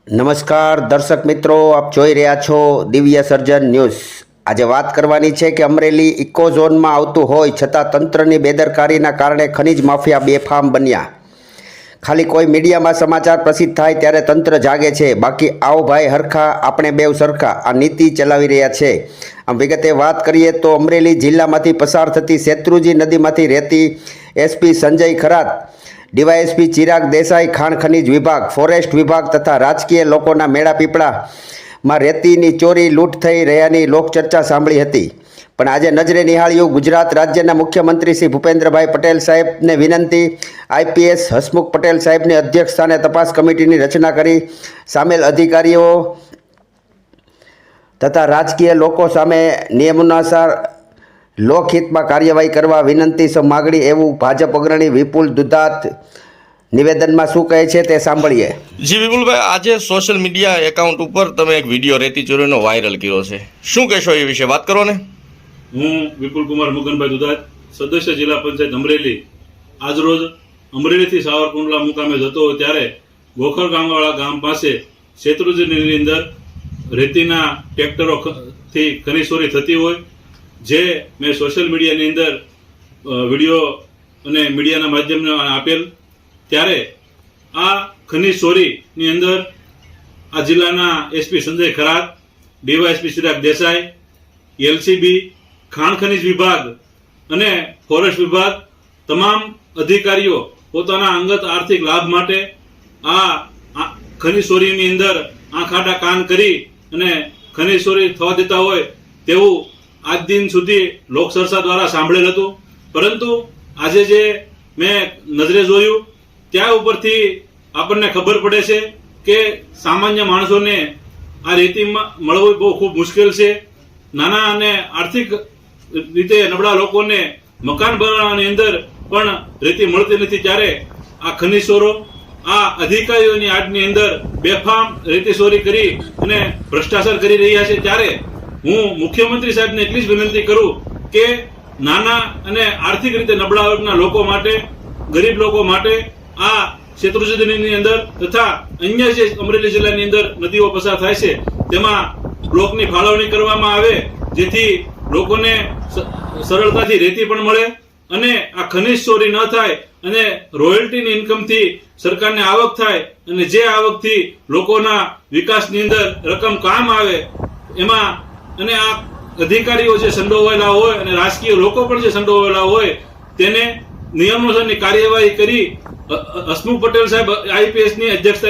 નમસ્કાર દર્શક મિત્રો, આપ જોઈ રહ્યા છો દિવ્ય સર્જન ન્યૂઝ। આજે વાત કરવાની છે કે અમરેલી ઇકો ઝોનમાં આવતું હોય છતાં તંત્રની બેદરકારીના કારણે ખનીજ માફિયા બેફામ બન્યા। ખાલી કોઈ મીડિયામાં સમાચાર પ્રસિદ્ધ થાય ત્યારે તંત્ર જાગે છે, બાકી આવો ભાઈ હરખા આપણે બેવ સરખા આ નીતિ ચલાવી રહ્યા છે। આમ વિગતે વાત કરીએ તો અમરેલી જિલ્લામાંથી પસાર થતી શેત્રુંજી નદીમાંથી રેતી એસપી સંજય ખરાત, ડીવાયએસપી ચિરાગ દેસાઈ, ખાણ ખનીજ વિભાગ, ફોરેસ્ટ વિભાગ તથા રાજકીય લોકોના મેળા પીપળામાં રેતીની ચોરી લૂંટ થઈ રહ્યાની લોકચર્ચા સાંભળી હતી। પણ આજે નજરે નિહાળ્યું ગુજરાત રાજ્યના મુખ્યમંત્રી શ્રી ભૂપેન્દ્રભાઈ પટેલ સાહેબને વિનંતી, આઈપીએસ હસમુખ પટેલ સાહેબની અધ્યક્ષસ્થાને તપાસ કમિટીની રચના કરી સામેલ અધિકારીઓ તથા રાજકીય લોકો સામે નિયમાનુસાર લોકહિતમાં કાર્યવાહી કરવા વિનંતી માગણી એવું ભાજપ અગ્રણી વિપુલ દુધાત નિવેદનમાં શું કહે છે તે સાંભળીએ। જી વિપુલભાઈ, આજે સોશિયલ મીડિયા એકાઉન્ટ ઉપર તમે એક વિડીયો રેતી ચોરીનો વાયરલ કર્યો છે, શું કહેશો એ વિશે વાત કરો ને। હું વિપુલ કુમાર મુગનભાઈ દુધાત, સદસ્ય જિલ્લા પંચાયત અમરેલી, આજરોજ અમરેલીથી સાવરકુંડલા મુકામે જતો હોય ત્યારે ગોખર ગામવાળા ગામ પાસે શેત્રુંજીની અંદર રેતીના ટ્રેક્ટરોથી ખનીજ ચોરી થતી હોય, જે મેં સોશિયલ મીડિયાની અંદર વિડીયો અને મીડિયાના માધ્યમને આપેલ। ત્યારે આ ખનીજ ચોરીની અંદર આ જિલ્લાના SP Sanjay Kharat, DYSP Chirag Desai, LCB, ખાણ ખનીજ વિભાગ અને ફોરેસ્ટ વિભાગ તમામ અધિકારીઓ પોતાના અંગત આર્થિક લાભ માટે આ ખનીજ ચોરીની અંદર આંખ આડા કાન કરી અને ખનીજ ચોરી થવા દેતા હોય તેવું આજ દિન સુધી લોકચર્ચા દ્વારા સાંભળેલ હતું। પરંતુ આજે જે મેં નજરે જોયું ત્યાં ઉપરથી આપણને ખબર પડે છે કે સામાન્ય માણસોને આ રેતીમાં મળવું બહુ ખૂબ મુશ્કેલ છે। નાના અને આર્થિક રીતે નબળા લોકોને મકાન બનાવવાની અંદર પણ રેતી મળતી નથી, ત્યારે આ ખનીજ ચોરો આ અધિકારીઓની આડની અંદર બેફામ રેતી ચોરી કરી અને ભ્રષ્ટાચાર કરી રહ્યા છે। ત્યારે હું મુખ્યમંત્રી સાહેબને એટલી જ વિનંતી કરું કે નાના અને આર્થિક રીતે નબળા વર્ગના લોકો માટે, ગરીબ લોકો માટે આ શેત્રુંજીની અંદર તથા અન્ય જે અમરેલી જિલ્લાની અંદર નદીઓ પસાર થાય છે તેમાં બ્લોકની ફાળવણી કરવામાં આવે, જેથી લોકોને સરળતાથી રેતી પણ મળે અને આ ખનીજ ચોરી ન થાય અને રોયલ્ટીની ઇન્કમથી સરકારને આવક થાય અને જે આવકથી લોકોના વિકાસની અંદર રકમ કામ આવે એમાં, અને આ અધિકારીઓ જે સંડોવાયેલા હોય અને રાજકીય લોકો પણ જે સંડોવાયેલા હોય તેને નિયમાનુસારની કાર્યવાહી કરી હસમુખ પટેલ સાહેબ આઈપીએસની અધ્યક્ષતાની